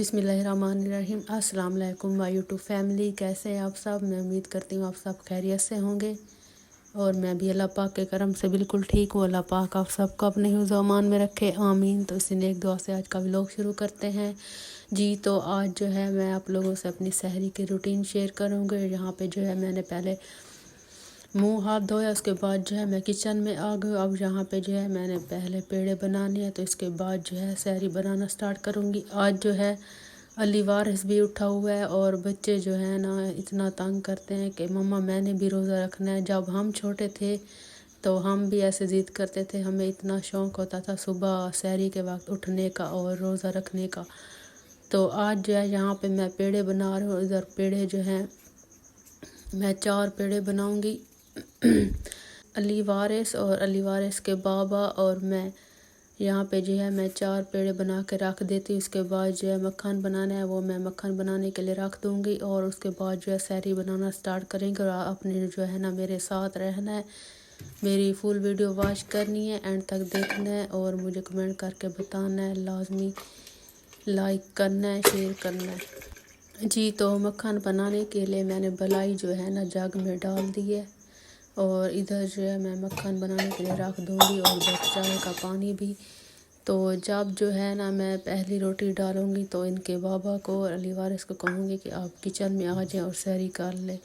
बिस्मिल्लाहिर्रहमानिर्रहीम। अस्सलाम वालेकुम माय यूट्यूब फैमिली, कैसे हैं आप सब। मैं उम्मीद करती हूँ आप सब खैरियत से होंगे और मैं भी अल्लाह पाक के करम से बिल्कुल ठीक हूँ। अल्लाह पाक आप सबको अपने हिफ्ज़ व अमान में रखे, आमीन। तो इसी नेक दुआ से आज का व्लॉग शुरू करते हैं जी। तो आज जो है मैं आप लोगों से अपनी सहरी की रूटीन शेयर करूँगी। यहाँ पे जो है मैंने पहले मुंह हाथ धोया, उसके बाद जो है मैं किचन में आ गई। अब यहाँ पे जो है मैंने पहले पेड़े बनाने हैं, तो इसके बाद जो है सहरी बनाना स्टार्ट करूँगी। आज जो है अली वारिस भी उठा हुआ है और बच्चे जो है ना इतना तंग करते हैं कि मम्मा मैंने भी रोज़ा रखना है। जब हम छोटे थे तो हम भी ऐसे ज़िद करते थे, हमें इतना शौक़ होता था सुबह सहरी के वक्त उठने का और रोज़ा रखने का। तो आज जो है यहाँ पे मैं पेड़े बना रही हूँ। इधर पेड़े जो हैं मैं 4 पेड़े बनाऊँगी। अली वारिस और अली वारिस के बाबा और मैं, यहाँ पे जो है मैं 4 पेड़े बना के रख देती हूँ। उसके बाद जो है मक्खन बनाना है, वो मैं मक्खन बनाने के लिए रख दूँगी और उसके बाद जो है सहरी बनाना स्टार्ट करेंगे। और अपने जो है ना मेरे साथ रहना है, मेरी फुल वीडियो वॉच करनी है, एंड तक देखना है और मुझे कमेंट करके बताना है, लाजमी लाइक करना है, शेयर करना है जी। तो मक्खन बनाने के लिए मैंने मलाई जो है ना जग में डाल दी है और इधर जो है मैं मक्खन बनाने के लिए रख दूँगी और इधर चाय का पानी भी। तो जब जो है ना मैं पहली रोटी डालूँगी तो इनके बाबा को और अली वारिस को कहूँगी कि आप किचन में आ जाएं और सहरी कर लें।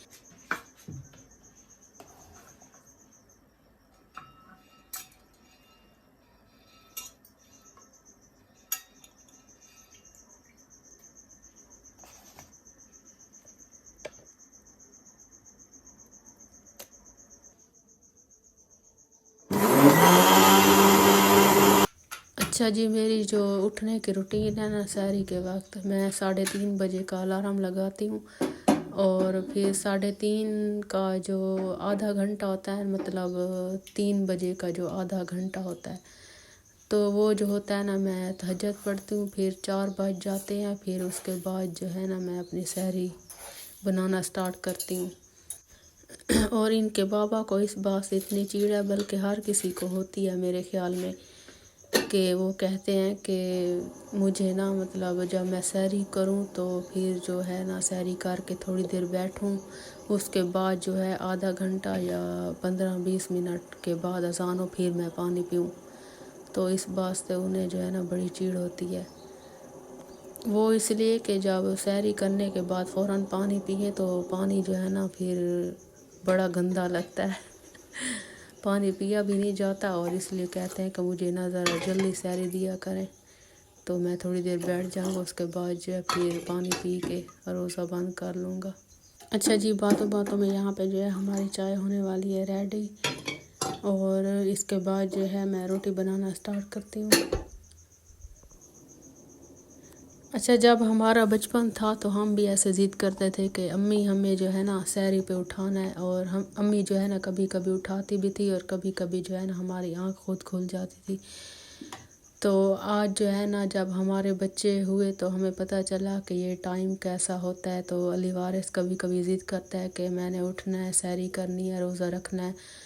अच्छा जी, मेरी जो उठने की रूटीन है ना सहरी के वक्त, मैं 3:30 बजे का अलार्म लगाती हूँ और फिर 3:30 का जो आधा घंटा होता है, मतलब 3 बजे का जो आधा घंटा होता है, तो वो जो होता है ना मैं तहज्जुद पढ़ती हूँ। फिर 4 बज जाते हैं, फिर उसके बाद जो है ना मैं अपनी सहरी बनाना स्टार्ट करती हूँ। और इनके बाबा को इस बात से इतनी चिढ़ है, बल्कि हर किसी को होती है मेरे ख्याल में, कि वो कहते हैं कि मुझे ना मतलब जब मैं सहरी करूं तो फिर जो है ना सहरी करके थोड़ी देर बैठूं, उसके बाद जो है आधा घंटा या 15-20 मिनट के बाद अज़ान हो फिर मैं पानी पीऊं। तो इस बात से उन्हें जो है ना बड़ी चिढ़ होती है। वो इसलिए कि जब सहरी करने के बाद फ़ौरन पानी पिए तो पानी जो है ना फिर बड़ा गंदा लगता है पानी पिया भी नहीं जाता, और इसलिए कहते हैं कि मुझे ना ज़रा जल्दी सहरी दिया करें। तो मैं थोड़ी देर बैठ जाऊँगा, उसके बाद जो है फिर पानी पी के रोज़ा बंद कर लूँगा। अच्छा जी, बातों बातों में यहाँ पे जो है हमारी चाय होने वाली है रेडी और इसके बाद जो है मैं रोटी बनाना स्टार्ट करती हूँ। अच्छा, जब हमारा बचपन था तो हम भी ऐसे ज़िद करते थे कि अम्मी हमें जो है ना सहरी पे उठाना है, और हम अम्मी जो है ना कभी कभी उठाती भी थी और कभी कभी जो है ना हमारी आँख खुद खुल जाती थी। तो आज जो है ना जब हमारे बच्चे हुए तो हमें पता चला कि ये टाइम कैसा होता है। तो अली वारिस कभी कभी ज़िद करता है कि मैंने उठना है, सहरी करनी है, रोज़ा रखना है।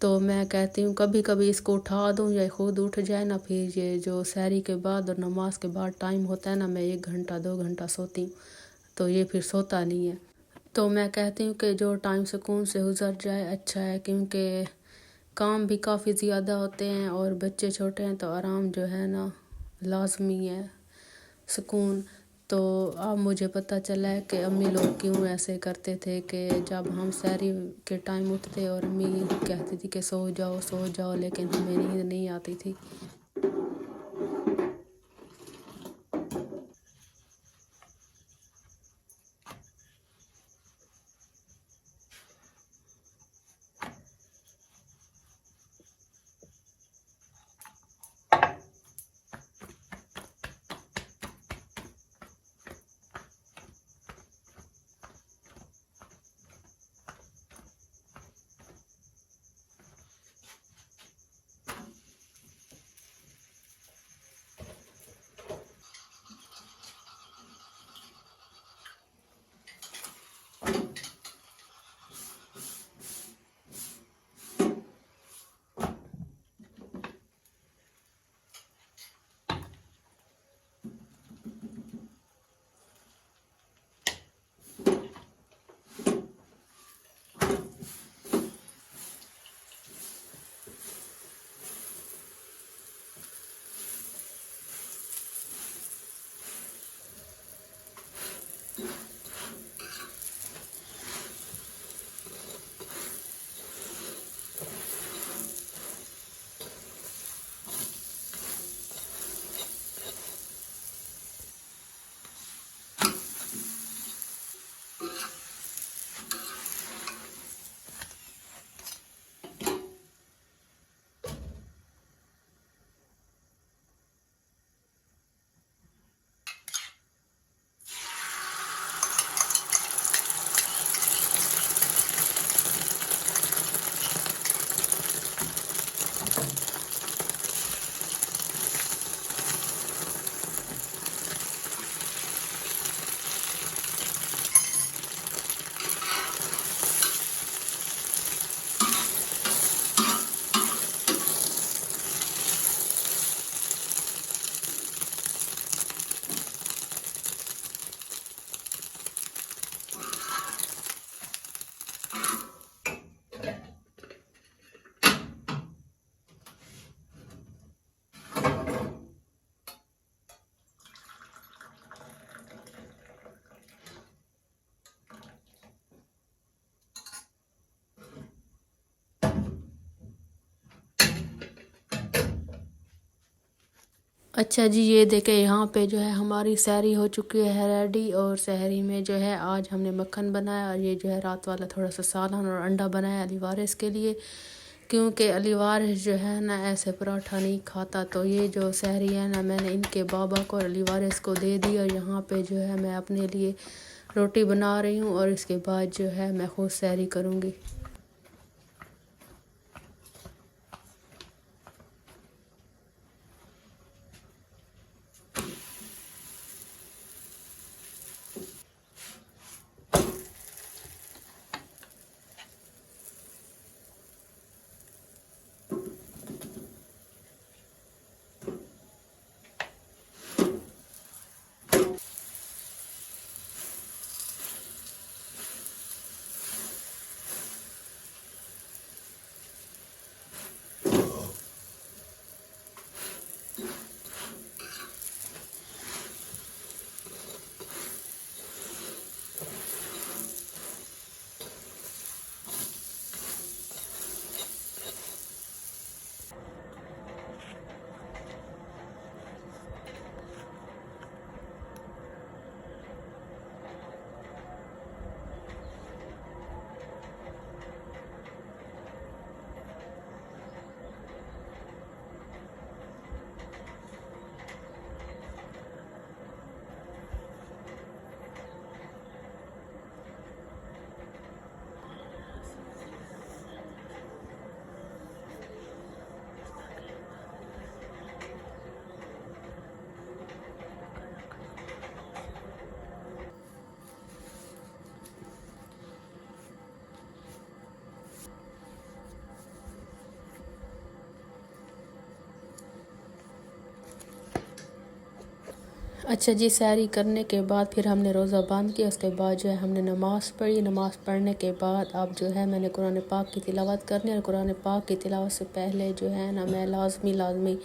तो मैं कहती हूँ कभी कभी इसको उठा दूँ या खुद उठ जाए ना, फिर ये जो सहरी के बाद और नमाज के बाद टाइम होता है ना, मैं 1 घंटा 2 घंटा सोती हूँ, तो ये फिर सोता नहीं है। तो मैं कहती हूँ कि जो टाइम सुकून से गुजर जाए अच्छा है, क्योंकि काम भी काफ़ी ज़्यादा होते हैं और बच्चे छोटे हैं, तो आराम जो है ना लाजमी है, सुकून। तो अब मुझे पता चला है कि अम्मी लोग क्यों ऐसे करते थे कि जब हम सहरी के टाइम उठते और अम्मी कहती थी कि सो जाओ, लेकिन हमें नींद नहीं आती थी। अच्छा जी, ये देखे यहाँ पे जो है हमारी सहरी हो चुकी है रेडी। और सहरी में जो है आज हमने मक्खन बनाया, और ये जो है रात वाला थोड़ा सा सालन और अंडा बनाया अली वारिस के लिए, क्योंकि अली वारिस जो है ना ऐसे पराठा नहीं खाता। तो ये जो सहरी है ना मैंने इनके बाबा को और अली वारिस को दे दी। और यहाँ पे जो है मैं अपने लिए रोटी बना रही हूँ, और इसके बाद जो है मैं खुद सहरी करूँगी। अच्छा जी, सैरी करने के बाद फिर हमने रोज़ा बंद किया। उसके बाद जो है हमने नमाज़ पढ़ी। नमाज़ पढ़ने के बाद अब जो है मैंने कुरान पाक की तिलावत करनी है। और कुरान पाक की तिलावत से पहले जो है ना मैं लाजमी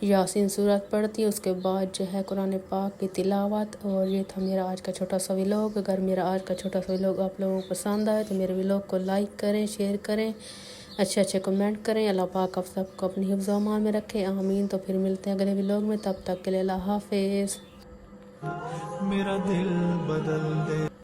यासीन सूरत पढ़ती हूँ। उसके बाद जो है कुरान पाक की तिलावत। और ये था मेरा आज का छोटा सा व्लॉग। अगर मेरा आज का छोटा सा व्लॉग आप लोगों को पसंद आए तो मेरे व्लॉग को लाइक करें, शेयर करें, अच्छे कमेंट करें। अल्लाह पाक आप सबको अपनी हिफ्ज़ व अमान में रखे, आमीन। तो फिर मिलते हैं अगले व्लॉग में, तब तक के लिए अल्लाह हाफिज़। मेरा दिल बदल दे।